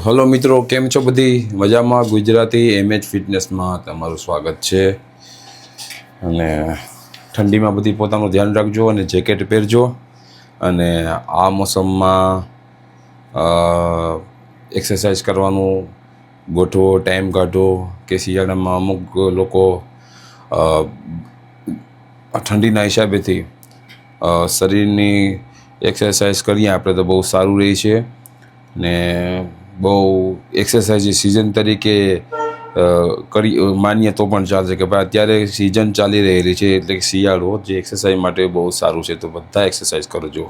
Hello મિત્રો, કેમ છો? બધી મજામાં? ગુજરાતી એમએચ ફિટનેસમાં તમારું સ્વાગત છે. અને ઠંડીમાં બધી પોતાનું ધ્યાન રાખજો અને જેકેટ પહેરજો. અને આ મોસમમાં એક્સરસાઇઝ કરવાનું ગોઠવો, ટાઈમ કાઢો. કે શિયાળામાં અમુક લોકો ઠંડીના હિસાબેથી શરીરની એક્સરસાઇઝ કરીએ આપણે તો બહુ સારું રહે છે. ને બહુ એક્સરસાઇઝ સિઝન તરીકે માનીએ તો પણ ચાલશે કે ભાઈ અત્યારે સિઝન ચાલી રહેલી છે, એટલે કે શિયાળો જે એક્સરસાઇઝ માટે બહુ સારું છે. તો બધા એક્સરસાઇઝ કરજો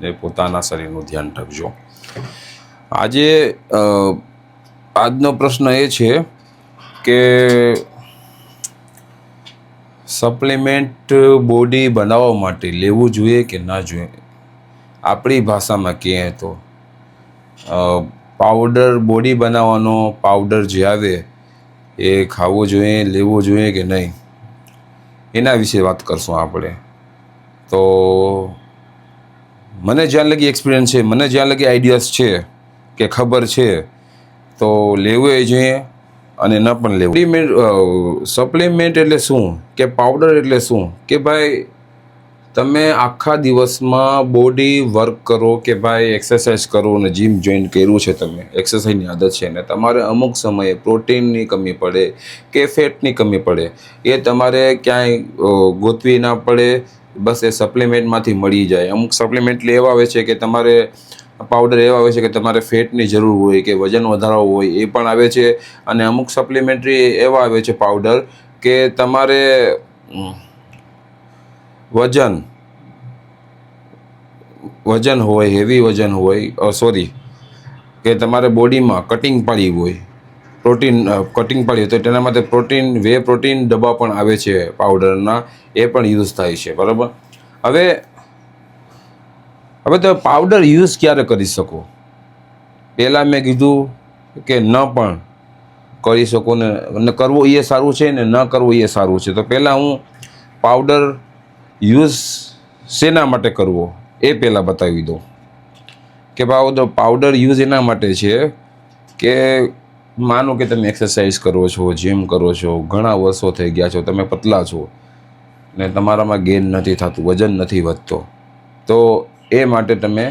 ને પોતાના શરીરનું ધ્યાન રાખજો. આજનો પ્રશ્ન એ છે કે સપ્લિમેન્ટ બોડી બનાવવા માટે લેવું જોઈએ કે ના જોઈએ. આપણી ભાષામાં કહે તો પાવડર, બોડી બનાવવાનો પાવડર જે આવે એ ખાવો જોઈએ, લેવો જોઈએ કે નહીં, એના વિશે વાત કરશું આપણે. તો મને જ્યાં લગી એક્સપિરિયન્સ છે, મને જ્યાં લગી આઈડિયાઝ છે કે ખબર છે, તો લેવું એ જોઈએ અને ન પણ લેવું. સપ્લિમેન્ટ એટલે શું કે પાવડર એટલે શું કે ભાઈ તમે આખા દિવસમાં બોડી વર્ક કરો કે ભાઈ એક્સરસાઇઝ કરો અને જીમ જોઈન કર્યું છે, તમે એક્સરસાઇઝની આદત છે ને તમારે અમુક સમયે પ્રોટીનની કમી પડે કે ફેટની કમી પડે, એ તમારે ક્યાંય ગોતવી ના પડે. બસ એ સપ્લિમેન્ટમાંથી મળી જાય. અમુક સપ્લિમેન્ટ એવા આવે છે કે તમારે પાવડર એવા આવે છે કે તમારે ફેટની જરૂર હોય કે વજન વધારવું હોય, એ પણ આવે છે. અને અમુક સપ્લિમેન્ટરી એવા આવે છે પાવડર કે તમારે વજન હોય, હેવી વજન હોય, કે તમારે બોડીમાં કટિંગ પાડી હોય, પ્રોટીન કટિંગ પાડી હોય, તો તેના માટે પ્રોટીન ડબ્બા પણ આવે છે પાવડરના, એ પણ યુઝ થાય છે. બરાબર. હવે તો પાવડર યુઝ ક્યારે કરી શકો? પહેલાં મેં કીધું કે ન પણ કરી શકો ને કરવો એ સારું છે ને ન કરવું એ સારું છે. તો પહેલાં હું પાવડર યુઝ શેના માટે કરવો એ પહેલાં બતાવી દઉં કે પાવડર યુઝ એના માટે છે કે માનો કે તમે એક્સરસાઇઝ કરો છો, જીમ કરો છો, ઘણા વર્ષો થઈ ગયા છો, તમે પતલા છો ને તમારામાં ગેઇન નથી થતું, વજન નથી વધતો, તો એ માટે તમે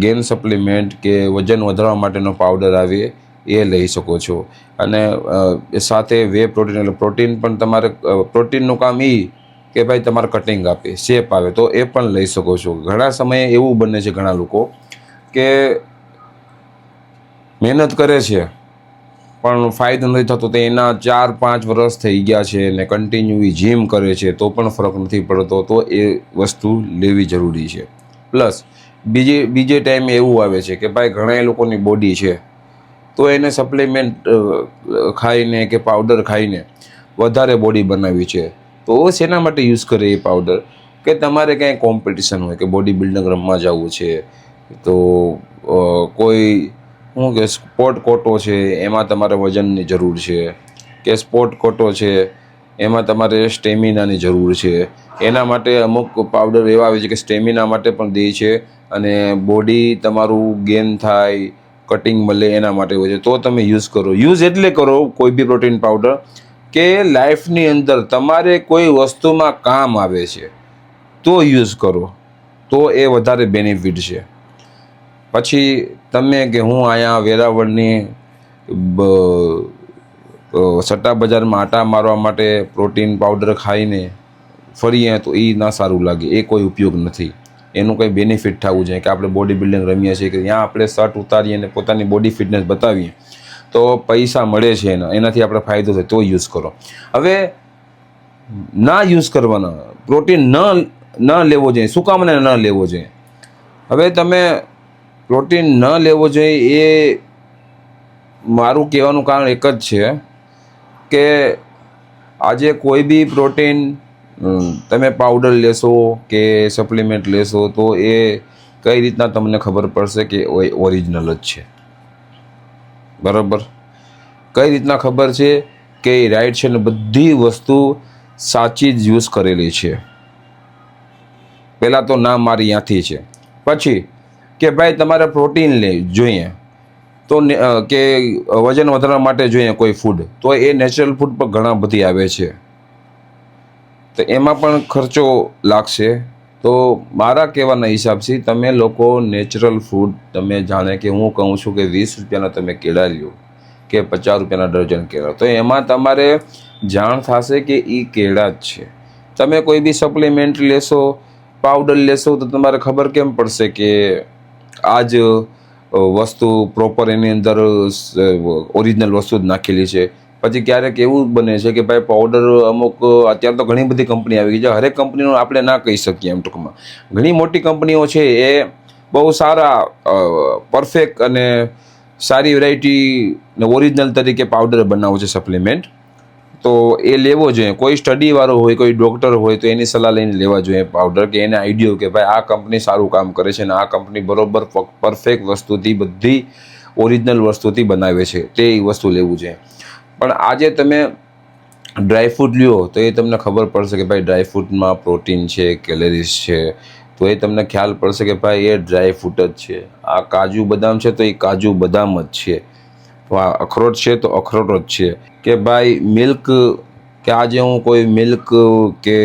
ગેઇન સપ્લિમેન્ટ કે વજન વધારવા માટેનો પાવડર આવે એ લઈ શકો છો. અને સાથે વે પ્રોટીન, એટલે પ્રોટીન પણ તમારે પ્રોટીનનું કામ કે ભાઈ તમારે કટિંગ આપે, શેપ આવે, તો એ પણ લઈ શકો છો. ઘણા સમયે એવું બને છે, ઘણા લોકો કે મહેનત કરે છે પણ ફાયદો નથી થતો, તો એના 4-5 વર્ષ થઈ ગયા છે ને કન્ટિન્યુ જીમ કરે છે તો પણ ફરક નથી પડતો. તો એ વસ્તુ લેવી જરૂરી છે. પ્લસ બીજે ટાઈમે એવું આવે છે કે ભાઈ ઘણા લોકોની બોડી છે તો એને સપ્લિમેન્ટ ખાઈને કે પાવડર ખાઈને વધારે બોડી બનાવી છે, તો શેના માટે યુઝ કરે એ પાવડર કે તમારે ક્યાંય કોમ્પિટિશન હોય કે બોડી બિલ્ડિંગ રમવા જવું છે, તો કોઈ શું કે સ્પોર્ટ કોટો છે એમાં તમારે વજનની જરૂર છે, કે સ્પોર્ટ કોટો છે એમાં તમારે સ્ટેમિનાની જરૂર છે. એના માટે અમુક પાવડર એવા આવે છે કે સ્ટેમિના માટે પણ દે છે અને બોડી તમારું ગેઇન થાય, કટિંગ મળે, એના માટે હોય છે. તો તમે યુઝ કરો. યુઝ એટલે કરો કોઈ બી પ્રોટીન પાવડર કે લાઈફની અંદર તમારે કોઈ વસ્તુમાં કામ આવે છે તો યુઝ કરો, તો એ વધારે બેનિફિટ છે. પછી તમે કે હું અહીંયા વેરાવળની સટ્ટા બજારમાં આટા મારવા માટે પ્રોટીન પાવડર ખાઈને ફરીએ તો એ ના સારું લાગે, એ કોઈ ઉપયોગ નથી. એનું કંઈ બેનિફિટ થવું જોઈએ કે આપણે બોડી બિલ્ડિંગ રમીએ છીએ કે ત્યાં આપણે શર્ટ ઉતારીએ અને પોતાની બોડી ફિટનેસ બતાવીએ તો પૈસા મળે છે, એનાથી આપણે ફાયદો થાય તો યુઝ કરો. હવે ના યુઝ કરવાના, પ્રોટીન ન લેવો જોઈએ. શું કામ ન લેવો જોઈએ? હવે તમે પ્રોટીન ન લેવો જોઈએ એ મારું કહેવાનું કારણ એક જ છે કે આજે કોઈ બી પ્રોટીન તમે પાવડર લેશો કે સપ્લિમેન્ટ લેશો તો એ કઈ રીતના તમને ખબર પડશે કે ઓરિજિનલ જ છે? બરાબર. કઈ રીતના ખબર છે કે એ રાઈટ છે ને બધી વસ્તુ સાચી જ યુઝ કરેલી છે? પહેલાં તો ના મારી ત્યાંથી છે. પછી કે ભાઈ તમારે પ્રોટીન જોઈએ તો કે વજન વધારવા માટે જોઈએ કોઈ ફૂડ, તો એ નેચરલ ફૂડ પર ઘણા બધી આવે છે, તો એમાં પણ ખર્ચો લાગશે. તો મારા કહેવાના હિસાબથી તમે લોકો નેચરલ ફૂડ, તમે જાણે કે હું કહું છું કે 20 રૂપિયાના તમે કેળા લ્યો કે 50 રૂપિયાના ડઝન કેળા, તો એમાં તમારે જાણ થશે કે એ કેળા જ છે. તમે કોઈ બી સપ્લિમેન્ટ લેશો, પાવડર લેશો, તો તમારે ખબર કેમ પડશે કે આ જ વસ્તુ પ્રોપર એની અંદર ઓરિજિનલ વસ્તુ જ નાખેલી છે. પછી ક્યારેક એવું બને છે કે ભાઈ પાવડર અમુક, અત્યારે તો ઘણી બધી કંપની આવી ગઈ છે, હરેક કંપનીનું આપણે ના કહી શકીએ. એમ ટૂંકમાં ઘણી મોટી કંપનીઓ છે, એ બહુ સારા પરફેક્ટ અને સારી વેરાયટી ને ઓરિજિનલ તરીકે પાવડર બનાવે છે સપ્લિમેન્ટ. તો એ લેવો જોઈએ. કોઈ સ્ટડીવાળો હોય, કોઈ ડૉક્ટર હોય, તો એની સલાહ લઈને લેવા જોઈએ પાવડર, કે એને આઈડિયો કે ભાઈ આ કંપની સારું કામ કરે છે અને આ કંપની બરોબર પરફેક્ટ વસ્તુથી, બધી ઓરિજિનલ વસ્તુથી બનાવે છે, તે વસ્તુ લેવું જોઈએ. પણ આજે તમે ડ્રાયફ્રૂટ લ્યો તો એ તમને ખબર પડશે કે ભાઈ ડ્રાયફ્રૂટમાં પ્રોટીન છે, કેલરીઝ છે, તો એ તમને ખ્યાલ પડશે કે ભાઈ એ ડ્રાયફ્રૂટ જ છે. આ કાજુ બદામ છે તો એ કાજુ બદામ જ છે. તો આ અખરોટ છે તો અખરોટ જ છે. કે ભાઈ મિલ્ક, કે આજે હું કોઈ મિલ્ક કે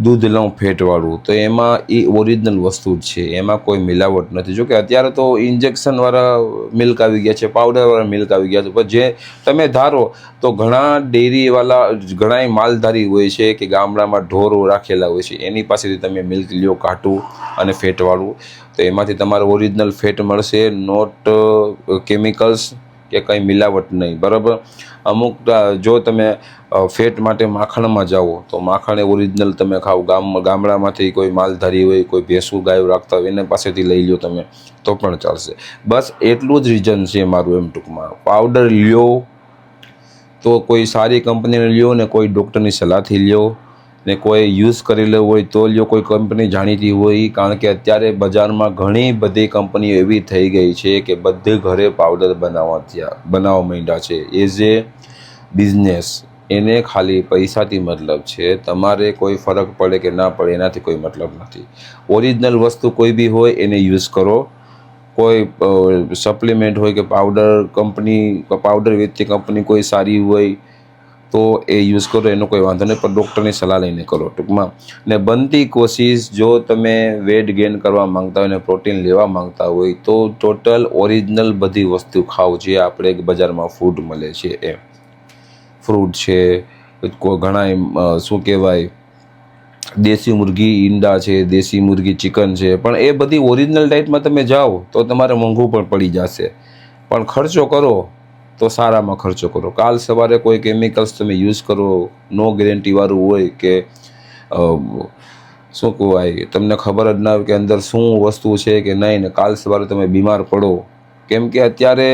દૂધ લઉં ફેટવાળું, તો એમાં એ ઓરિજિનલ વસ્તુ જ છે, એમાં કોઈ મિલાવટ નથી. જો કે અત્યારે તો ઇન્જેક્શનવાળા મિલ્ક આવી ગયા છે, પાવડરવાળા મિલ્ક આવી ગયા છે, પણ જે તમે ધારો તો ઘણા ડેરીવાળા, ઘણા માલધારી હોય છે કે ગામડામાં ઢોરો રાખેલા હોય છે, એની પાસેથી તમે મિલ્ક લ્યો કાઢું અને ફેટવાળું, તો એમાંથી તમારે ઓરિજિનલ ફેટ મળશે, નોટ કેમિકલ્સ કે કંઈ મિલાવટ નહીં, બરાબર. અમુક જો તમે ફેટ માટે માખણમાં જાઓ તો માખણ એ ઓરિજિનલ તમે ખાઓ, ગામડામાંથી કોઈ માલધારી હોય, કોઈ ભેંસું ગાયો રાખતા હોય, એને પાસેથી લઈ લો તમે, તો પણ ચાલશે. બસ એટલું જ રીઝન છે મારું. એમ ટૂંકમાં પાવડર લ્યો તો કોઈ સારી કંપનીને લ્યો, ને કોઈ ડૉક્ટરની સલાહથી લ્યો, ને કોઈ યુઝ કરેલો હોય તો લ્યો, કોઈ કંપની જાણીતી હોય. કારણ કે અત્યારે બજારમાં ઘણી બધી કંપનીઓ એવી થઈ ગઈ છે કે બધે ઘરે પાવડર બનાવવા માંડ્યા છે. એઝ એ બિઝનેસ, એને ખાલી પૈસાથી મતલબ છે. તમારે કોઈ ફરક પડે કે ના પડે એનાથી કોઈ મતલબ નથી. ઓરિજિનલ વસ્તુ કોઈ બી હોય એને યુઝ કરો. કોઈ સપ્લિમેન્ટ હોય કે પાવડર કંપની, પાવડર વેચતી કંપની કોઈ સારી હોય તો એ યુઝ કરો, એનો કોઈ વાંધો નહીં, પણ ડૉક્ટરની સલાહ લઈને કરો ટૂંકમાં. ને બનતી કોશિશ, જો તમે વેટ ગેઇન કરવા માંગતા હોય ને પ્રોટીન લેવા માંગતા હોય, તો ટોટલ ઓરિજિનલ બધી વસ્તુ ખાઓ જે આપણે બજારમાં ફૂડ મળે છે. એ ફ્રૂટ છે, ઘણા શું કહેવાય, દેશી મુર્ગી ઈંડા છે, દેશી મુર્ગી ચિકન છે, પણ એ બધી ઓરિજિનલ ડાયટમાં તમે જાઓ તો તમારે મોંઘું પણ પડી જશે. પણ ખર્ચો કરો તો સારામાં ખર્ચો કરો. કાલ સવારે કોઈ કેમિકલ્સ તમે યુઝ કરો, નો ગેરંટીવાળું હોય, કે શું કહેવાય, તમને ખબર જ ના હોય કે અંદર શું વસ્તુ છે કે નહીં, ને કાલ સવારે તમે બીમાર પડો. કેમ કે અત્યારે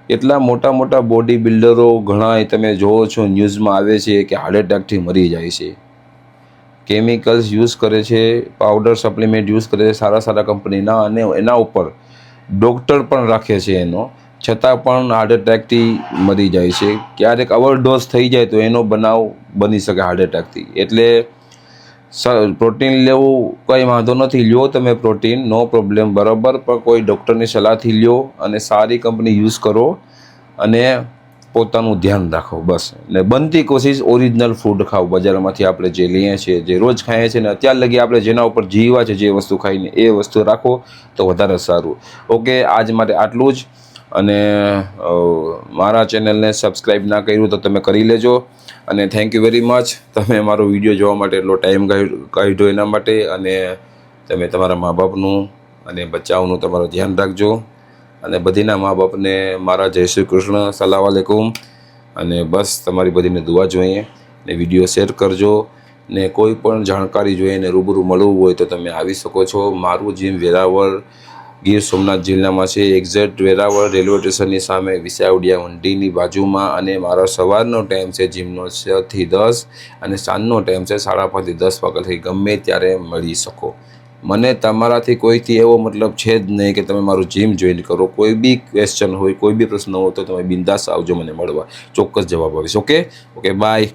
એટલા મોટા મોટા બોડી બિલ્ડરો ઘણા તમે જોવો છો, ન્યૂઝમાં આવે છે કે હાર્ટ એટેકથી મરી જાય છે. કેમિકલ્સ યુઝ કરે છે, પાવડર સપ્લિમેન્ટ યુઝ કરે છે સારા સારા કંપનીના, અને એના ઉપર ડૉક્ટર પણ રાખે છે એનો, છતાં પણ હાર્ટ એટેકથી મરી જાય છે. ક્યારેક ઓવરડોઝ થઈ જાય તો એનો બનાવ બની શકે હાર્ટ એટેકથી. એટલે પ્રોટીન લેવું કંઈ વાંધો નથી, લ્યો તમે પ્રોટીન, નો પ્રોબ્લેમ, બરાબર, પણ કોઈ ડૉક્ટરની સલાહથી લ્યો અને સારી કંપની યુઝ કરો અને પોતાનું ધ્યાન રાખો. બસ. ને બનતી કોશિશ ઓરિજિનલ ફૂડ ખાઓ, બજારમાંથી આપણે જે લઈએ છીએ, જે રોજ ખાઈએ છીએ, ને અત્યાર લગી આપણે જેના ઉપર જીવા છે, જે વસ્તુ ખાઈને એ વસ્તુ રાખો તો વધારે સારું. ઓકે, આજ માટે આટલું જ. અને મારા ચેનલને સબસ્ક્રાઈબ ના કર્યું તો તમે કરી લેજો. અને થેન્ક યુ વેરી મચ, તમે મારો વિડીયો જોવા માટે એટલો ટાઈમ કાઢ્યો એના માટે. અને તમે તમારા મા બાપનું અને બચ્ચાઓનું તમારું ધ્યાન રાખજો. અને બધીના મા બાપને મારા જય શ્રી કૃષ્ણ, સલામ વાલેકુમ. અને બસ તમારી બધીને દુઆ જોઈએ, ને વિડીયો શેર કરજો. ને કોઈ પણ જાણકારી જોઈએ ને રૂબરૂ મળવું હોય તો તમે આવી શકો છો. મારું જીમ વેરાવળ, ગીર સોમનાથ જિલ્લામાં છે. એક્ઝેક્ટ વેરાવળ રેલવે સ્ટેશનની સામે, વિસાવડિયા મંડીની બાજુમાં. અને મારો સવારનો ટાઈમ છે જીમનો 6 થી 10, અને સાંજનો ટાઈમ છે 5:30 થી 10 વાગ્યાથી. ગમે ત્યારે મળી શકો. મને તમારાથી કોઈથી એવો મતલબ છે જ નહીં કે તમે મારું જીમ જોઈન કરો. કોઈ બી ક્વેશ્ચન હોય, કોઈ બી પ્રશ્ન હોય તો તમે બિંદાસ આવજો મને મળવા, ચોક્કસ જવાબ આપીશ. Okay, by.